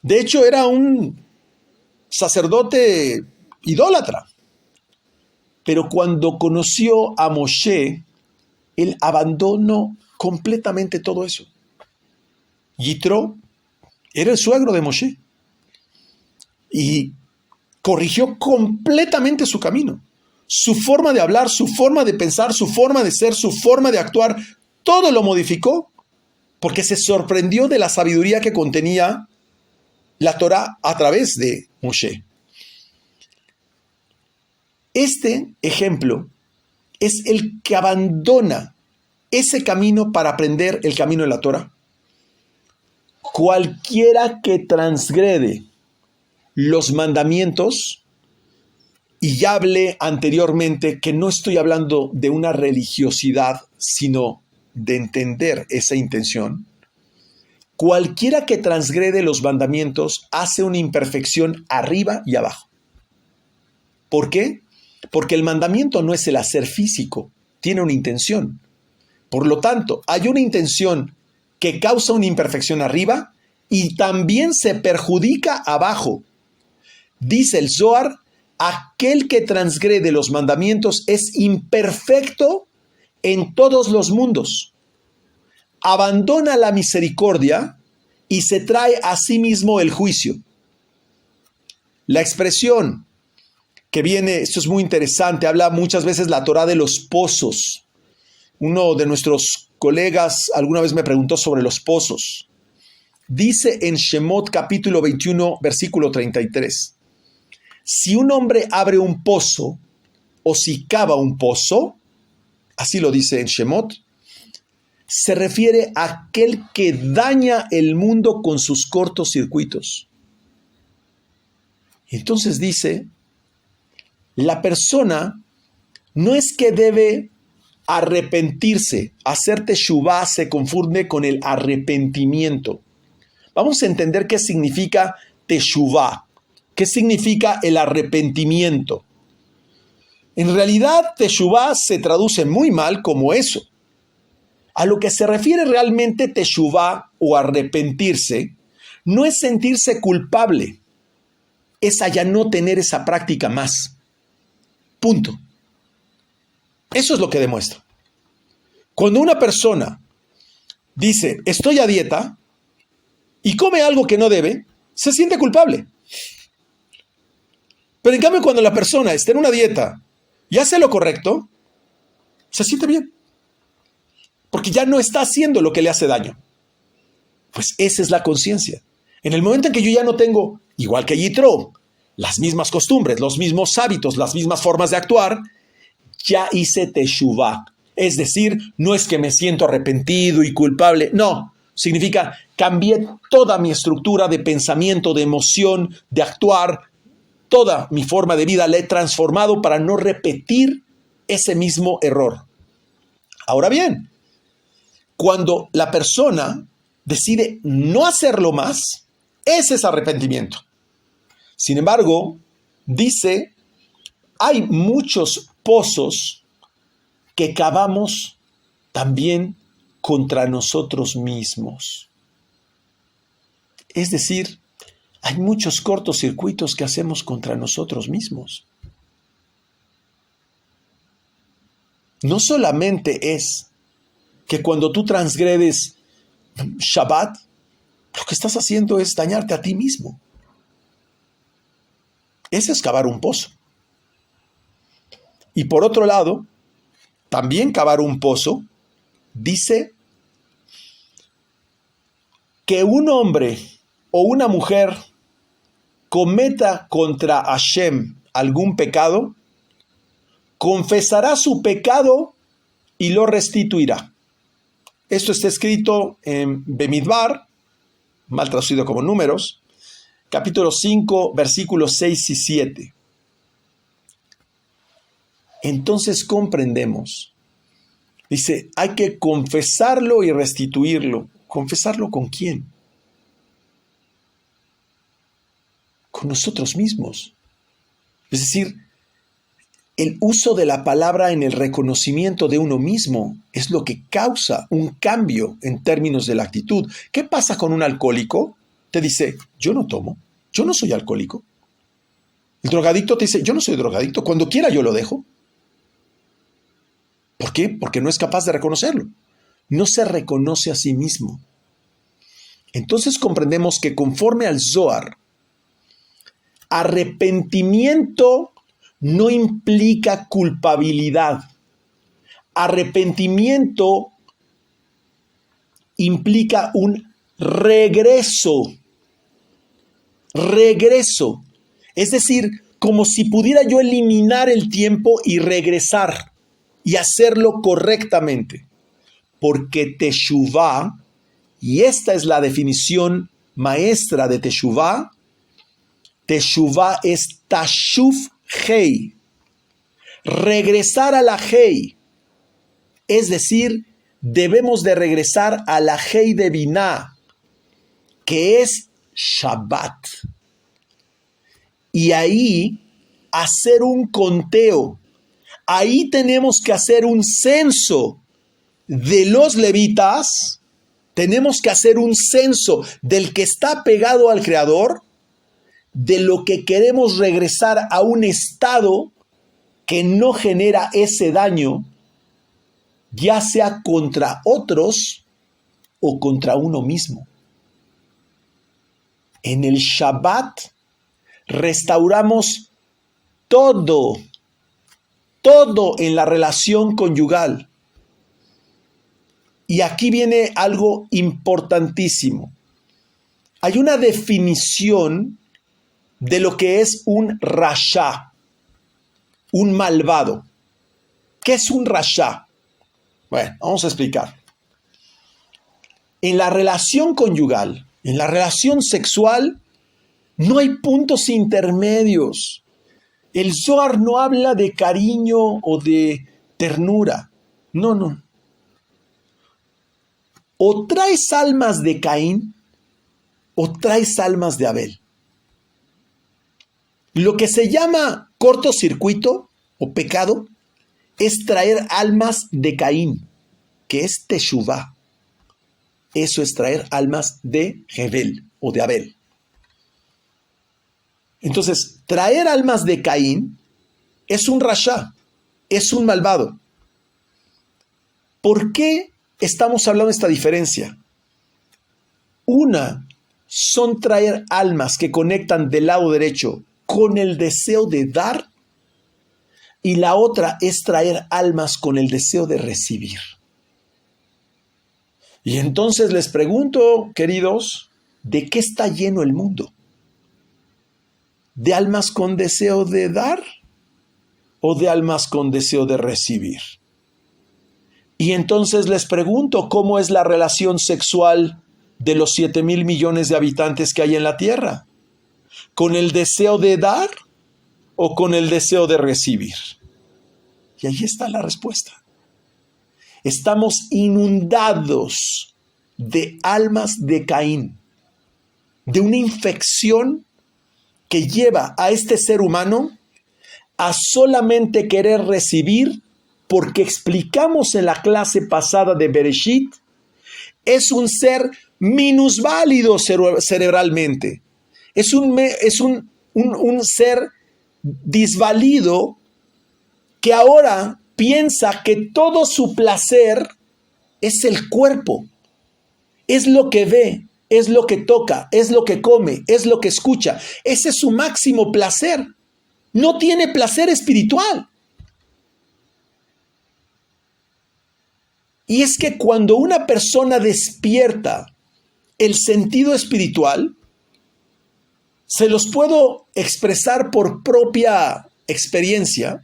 S1: De hecho, era un sacerdote idólatra. Pero cuando conoció a Moshe, él abandonó completamente todo eso. Yitro era el suegro de Moshe y corrigió completamente su camino. Su forma de hablar, su forma de pensar, su forma de ser, su forma de actuar, todo lo modificó porque se sorprendió de la sabiduría que contenía la Torá a través de Moshe. Este ejemplo es el que abandona ese camino para aprender el camino de la Torá. Cualquiera que transgrede los mandamientos, y ya hablé anteriormente que no estoy hablando de una religiosidad, sino de entender esa intención. Cualquiera que transgrede los mandamientos hace una imperfección arriba y abajo. ¿Por qué? Porque el mandamiento no es el hacer físico, tiene una intención. Por lo tanto, hay una intención que causa una imperfección arriba y también se perjudica abajo. Dice el Zohar, aquel que transgrede los mandamientos es imperfecto en todos los mundos. Abandona la misericordia y se trae a sí mismo el juicio. La expresión que viene, esto es muy interesante, habla muchas veces la Torá de los pozos. Uno de nuestros colegas alguna vez me preguntó sobre los pozos. Dice en Shemot capítulo 21, versículo 33. Si un hombre abre un pozo o si cava un pozo, así lo dice en Shemot, se refiere a aquel que daña el mundo con sus cortocircuitos. Entonces dice, la persona no es que debe arrepentirse, hacer teshuvá se confunde con el arrepentimiento. Vamos a entender qué significa teshuvá, qué significa el arrepentimiento. En realidad, teshuvá se traduce muy mal como eso. A lo que se refiere realmente teshuvá o arrepentirse, no es sentirse culpable, es a ya no tener esa práctica más. Punto. Eso es lo que demuestra. Cuando una persona dice, estoy a dieta, y come algo que no debe, se siente culpable. Pero en cambio, cuando la persona está en una dieta y hace lo correcto, se siente bien. Porque ya no está haciendo lo que le hace daño. Pues esa es la conciencia. En el momento en que yo ya no tengo, igual que Yitro, las mismas costumbres, los mismos hábitos, las mismas formas de actuar, ya hice teshuvá. Es decir, no es que me siento arrepentido y culpable, no. Significa, cambié toda mi estructura de pensamiento, de emoción, de actuar, toda mi forma de vida la he transformado para no repetir ese mismo error. Ahora bien, cuando la persona decide no hacerlo más, ese es arrepentimiento. Sin embargo, dice hay muchos pozos que cavamos también contra nosotros mismos. Es decir, hay muchos cortocircuitos que hacemos contra nosotros mismos. No solamente es que cuando tú transgredes Shabbat, lo que estás haciendo es dañarte a ti mismo. Es cavar un pozo. Y por otro lado, también cavar un pozo dice que un hombre o una mujer cometa contra Hashem algún pecado, confesará su pecado y lo restituirá. Esto está escrito en Bemidbar, mal traducido como Números, capítulo 5, versículos 6 y 7. Entonces comprendemos. Dice, hay que confesarlo y restituirlo. ¿Confesarlo con quién? Con nosotros mismos. Es decir, el uso de la palabra en el reconocimiento de uno mismo es lo que causa un cambio en términos de la actitud. ¿Qué pasa con un alcohólico? Te dice, yo no tomo, yo no soy alcohólico. El drogadicto te dice, yo no soy drogadicto, cuando quiera yo lo dejo. ¿Por qué? Porque no es capaz de reconocerlo. No se reconoce a sí mismo. Entonces comprendemos que conforme al Zohar, arrepentimiento no implica culpabilidad. Arrepentimiento implica un regreso. Regreso. Es decir, como si pudiera yo eliminar el tiempo y regresar y hacerlo correctamente. Porque Teshuvah, y esta es la definición maestra de Teshuvah, Teshuvah es Tashuv Hei, regresar a la Hei, es decir, debemos de regresar a la Hei de Binah, que es Shabbat, y ahí hacer un conteo, ahí tenemos que hacer un censo de los levitas, tenemos que hacer un censo del que está pegado al Creador, de lo que queremos regresar a un estado que no genera ese daño, ya sea contra otros o contra uno mismo. En el Shabbat restauramos todo en la relación conyugal. Y aquí viene algo importantísimo. Hay una definición de lo que es un rasha, un malvado. ¿Qué es un rasha? Bueno, vamos a explicar. En la relación conyugal, en la relación sexual, no hay puntos intermedios. El Zohar no habla de cariño o de ternura. No. O traes almas de Caín o traes almas de Abel. Lo que se llama cortocircuito o pecado es traer almas de Caín, que es Teshuvah. Eso es traer almas de Hebel o de Abel. Entonces, traer almas de Caín es un rasha, es un malvado. ¿Por qué estamos hablando de esta diferencia? Una son traer almas que conectan del lado derecho con el deseo de dar, y la otra es traer almas con el deseo de recibir. Y entonces les pregunto, queridos, ¿de qué está lleno el mundo? ¿De almas con deseo de dar o de almas con deseo de recibir? Y entonces les pregunto, ¿cómo es la relación sexual de los 7,000 millones de habitantes que hay en la Tierra? ¿Con el deseo de dar o con el deseo de recibir? Y ahí está la respuesta. Estamos inundados de almas de Caín, de una infección que lleva a este ser humano a solamente querer recibir, porque explicamos en la clase pasada de Bereshit, es un ser minusválido cerebralmente. Es un ser disválido que ahora piensa que todo su placer es el cuerpo, es lo que ve, es lo que toca, es lo que come, es lo que escucha. Ese es su máximo placer. No tiene placer espiritual. Y es que cuando una persona despierta el sentido espiritual, se los puedo expresar por propia experiencia,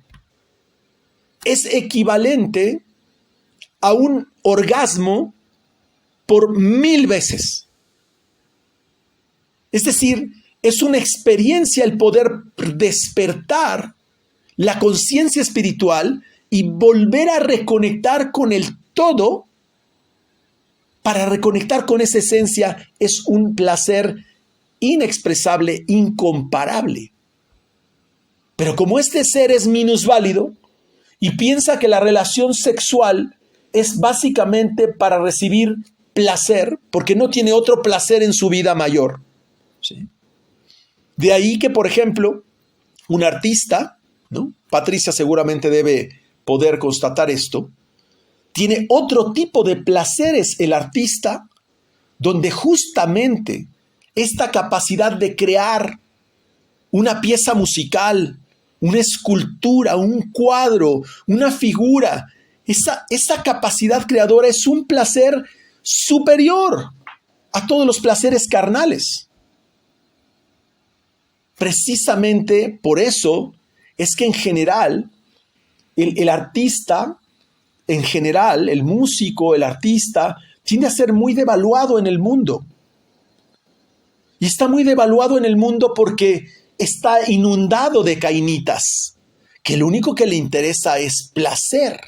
S1: es equivalente a un orgasmo por 1000 veces. Es decir, es una experiencia el poder despertar la conciencia espiritual y volver a reconectar con el todo. Para reconectar con esa esencia es un placer inexpresable, incomparable. Pero como este ser es minusválido y piensa que la relación sexual es básicamente para recibir placer, porque no tiene otro placer en su vida mayor, ¿sí? De ahí que, por ejemplo, un artista, ¿no? Patricia seguramente debe poder constatar esto, tiene otro tipo de placeres el artista, donde justamente esta capacidad de crear una pieza musical, una escultura, un cuadro, una figura, esa capacidad creadora es un placer superior a todos los placeres carnales. Precisamente por eso es que en general el artista, en general el músico, el artista, tiende a ser muy devaluado en el mundo. Y está muy devaluado en el mundo porque está inundado de cainitas, que lo único que le interesa es placer.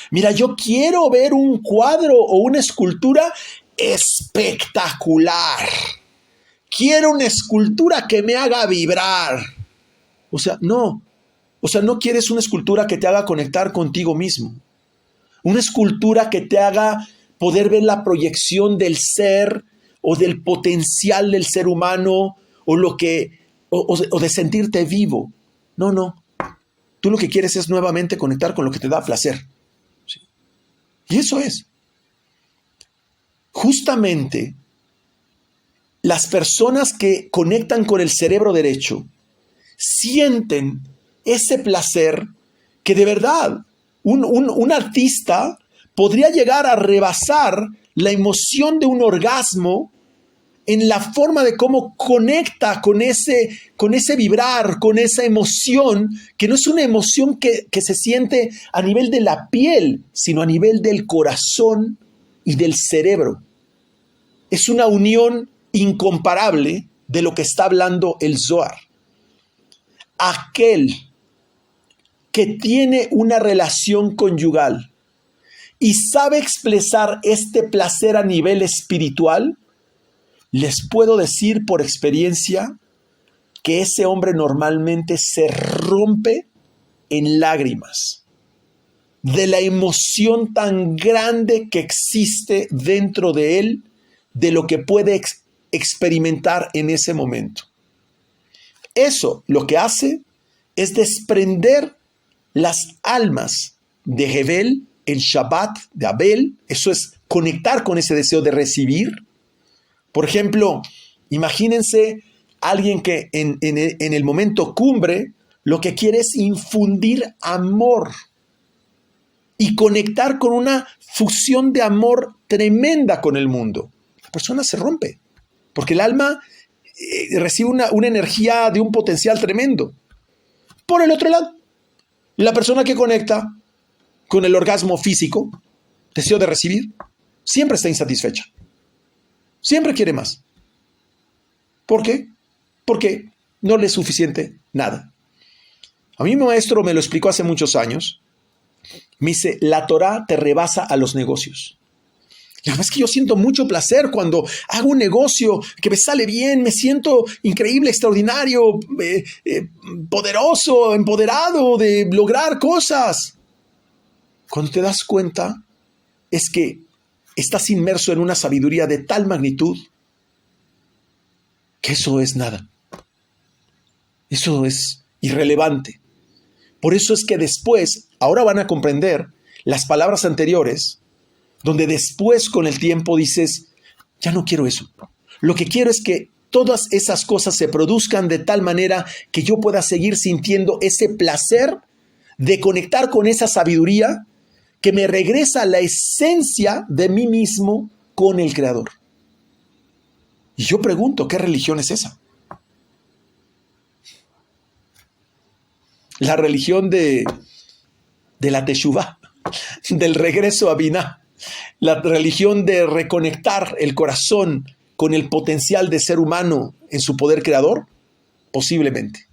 S1: Mira, yo quiero ver un cuadro o una escultura espectacular. Quiero una escultura que me haga vibrar. O sea, no quieres una escultura que te haga conectar contigo mismo. Una escultura que te haga poder ver la proyección del ser o del potencial del ser humano o de sentirte vivo. No. Tú lo que quieres es nuevamente conectar con lo que te da placer. ¿Sí? Y eso es. Justamente las personas que conectan con el cerebro derecho sienten ese placer que de verdad un artista podría llegar a rebasar la emoción de un orgasmo en la forma de cómo conecta con ese vibrar, con esa emoción, que no es una emoción que se siente a nivel de la piel, sino a nivel del corazón y del cerebro. Es una unión incomparable de lo que está hablando el Zohar. Aquel que tiene una relación conyugal y sabe expresar este placer a nivel espiritual, les puedo decir por experiencia que ese hombre normalmente se rompe en lágrimas de la emoción tan grande que existe dentro de él, de lo que puede experimentar en ese momento. Eso lo que hace es desprender las almas de Hebel, el Shabbat de Abel. Eso es conectar con ese deseo de recibir. Por ejemplo, imagínense alguien que en el momento cumbre lo que quiere es infundir amor y conectar con una fusión de amor tremenda con el mundo. La persona se rompe porque el alma recibe una energía de un potencial tremendo. Por el otro lado, la persona que conecta con el orgasmo físico, deseo de recibir, siempre está insatisfecha. Siempre quiere más. ¿Por qué? Porque no le es suficiente nada. A mí mi maestro me lo explicó hace muchos años. Me dice, la Torá te rebasa a los negocios. La verdad es que yo siento mucho placer cuando hago un negocio que me sale bien, me siento increíble, extraordinario, poderoso, empoderado de lograr cosas. Cuando te das cuenta, es que estás inmerso en una sabiduría de tal magnitud que eso es nada. Eso es irrelevante. Por eso es que después, ahora van a comprender las palabras anteriores, donde después con el tiempo dices, ya no quiero eso. Lo que quiero es que todas esas cosas se produzcan de tal manera que yo pueda seguir sintiendo ese placer de conectar con esa sabiduría que me regresa a la esencia de mí mismo con el Creador. Y yo pregunto, ¿qué religión es esa? La religión de la Teshuvá, del regreso a Biná. La religión de reconectar el corazón con el potencial de ser humano en su poder creador, posiblemente.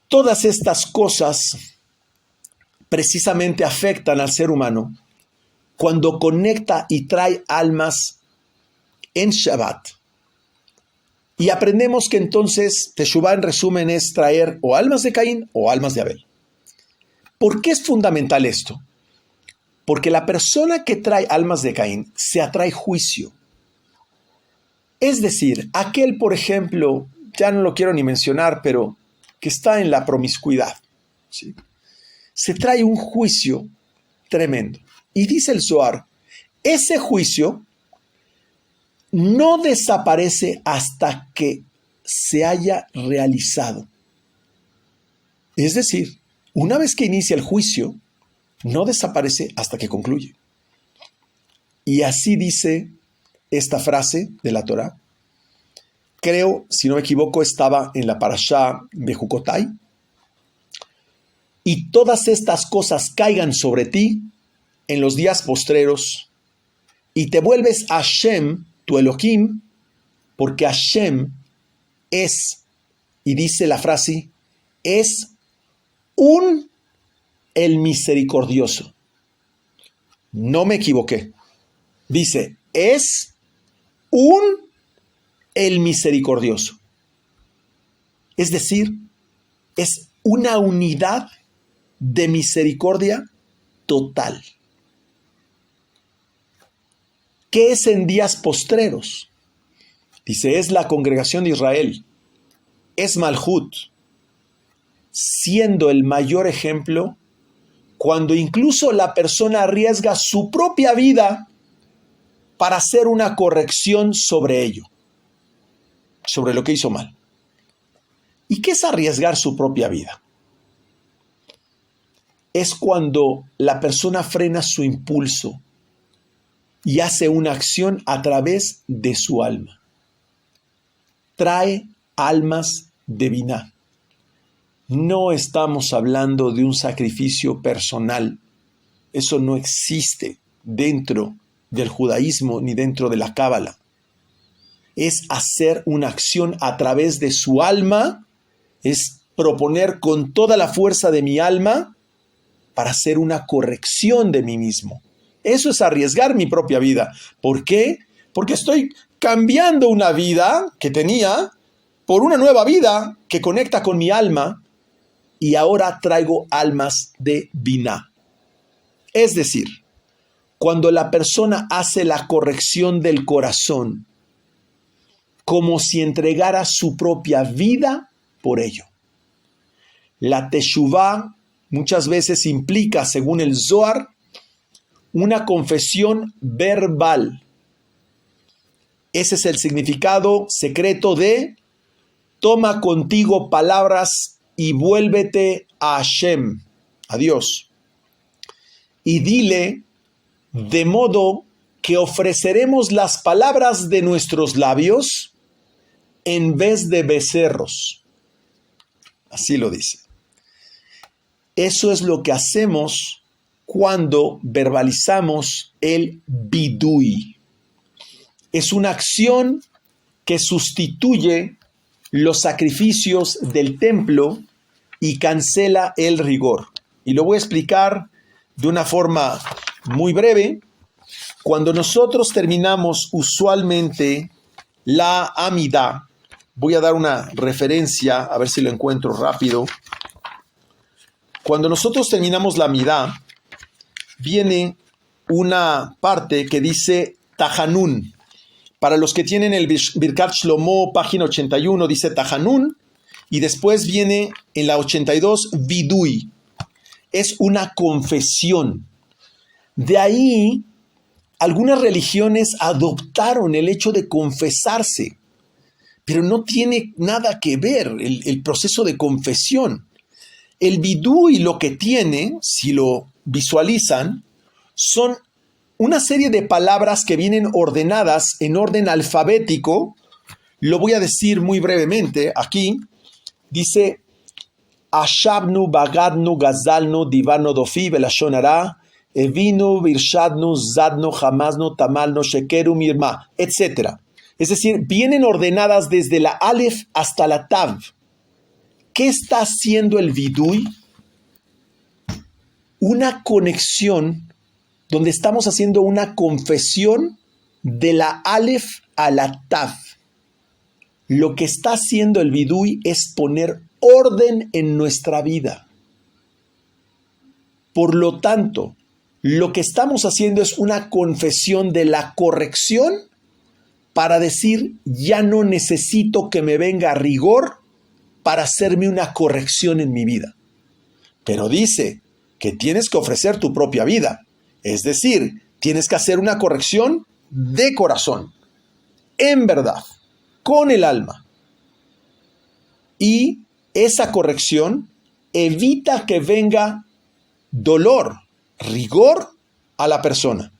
S1: Todas estas cosas precisamente afectan al ser humano cuando conecta y trae almas en Shabbat. Y aprendemos que entonces Teshuvá en resumen es traer o almas de Caín o almas de Abel. ¿Por qué es fundamental esto? Porque la persona que trae almas de Caín se atrae juicio. Es decir, aquel, por ejemplo, ya no lo quiero ni mencionar, pero que está en la promiscuidad, ¿sí? Se trae un juicio tremendo. Y dice el Zohar, ese juicio no desaparece hasta que se haya realizado. Es decir, una vez que inicia el juicio, no desaparece hasta que concluye. Y así dice esta frase de la Torá. Creo, si no me equivoco, estaba en la parashá de Jukotai. Y todas estas cosas caigan sobre ti en los días postreros y te vuelves Hashem, tu Elohim, porque Hashem es, y dice la frase, es el misericordioso. No me equivoqué. Dice, es el misericordioso. Es decir, es una unidad de misericordia total. ¿Qué es en días postreros? Dice, es la congregación de Israel. Es Malhut, siendo el mayor ejemplo cuando incluso la persona arriesga su propia vida para hacer una corrección sobre ello, sobre lo que hizo mal. ¿Y qué es arriesgar su propia vida? Es cuando la persona frena su impulso y hace una acción a través de su alma. Trae almas de Biná. No estamos hablando de un sacrificio personal. Eso no existe dentro del judaísmo ni dentro de la cábala. Es hacer una acción a través de su alma, es proponer con toda la fuerza de mi alma para hacer una corrección de mí mismo. Eso es arriesgar mi propia vida. ¿Por qué? Porque estoy cambiando una vida que tenía por una nueva vida que conecta con mi alma y ahora traigo almas de Biná. Es decir, cuando la persona hace la corrección del corazón, como si entregara su propia vida por ello. La Teshuvá muchas veces implica, según el Zohar, una confesión verbal. Ese es el significado secreto de toma contigo palabras y vuélvete a Hashem, a Dios. Y dile, de modo que ofreceremos las palabras de nuestros labios en vez de becerros. Así lo dice. Eso es lo que hacemos cuando verbalizamos el bidui. Es una acción que sustituye los sacrificios del templo y cancela el rigor. Y lo voy a explicar de una forma muy breve. Cuando nosotros terminamos usualmente la Amidá, voy a dar una referencia, a ver si lo encuentro rápido. Cuando nosotros terminamos la Amidá, viene una parte que dice Tajanún. Para los que tienen el Birkat Shlomo, página 81, dice Tajanún, y después viene en la 82 Vidui. Es una confesión. De ahí, algunas religiones adoptaron el hecho de confesarse, pero no tiene nada que ver el proceso de confesión. El Vidui lo que tiene, si lo visualizan, son una serie de palabras que vienen ordenadas en orden alfabético. Lo voy a decir muy brevemente aquí. Dice, Ashabnu, Bagadnu, Gazalnu, Divano, Dofi, Belashon Hara, Evinu, Birshadnu, Zadnu, Hamasnu, Tamalnu, Shekeru, Mirma, etc. Es decir, vienen ordenadas desde la Aleph hasta la Tav. ¿Qué está haciendo el Vidui? Una conexión donde estamos haciendo una confesión de la Aleph a la Tav. Lo que está haciendo el Vidui es poner orden en nuestra vida. Por lo tanto, lo que estamos haciendo es una confesión de la corrección para decir, ya no necesito que me venga rigor para hacerme una corrección en mi vida. Pero dice que tienes que ofrecer tu propia vida. Es decir, tienes que hacer una corrección de corazón, en verdad, con el alma. Y esa corrección evita que venga dolor, rigor a la persona.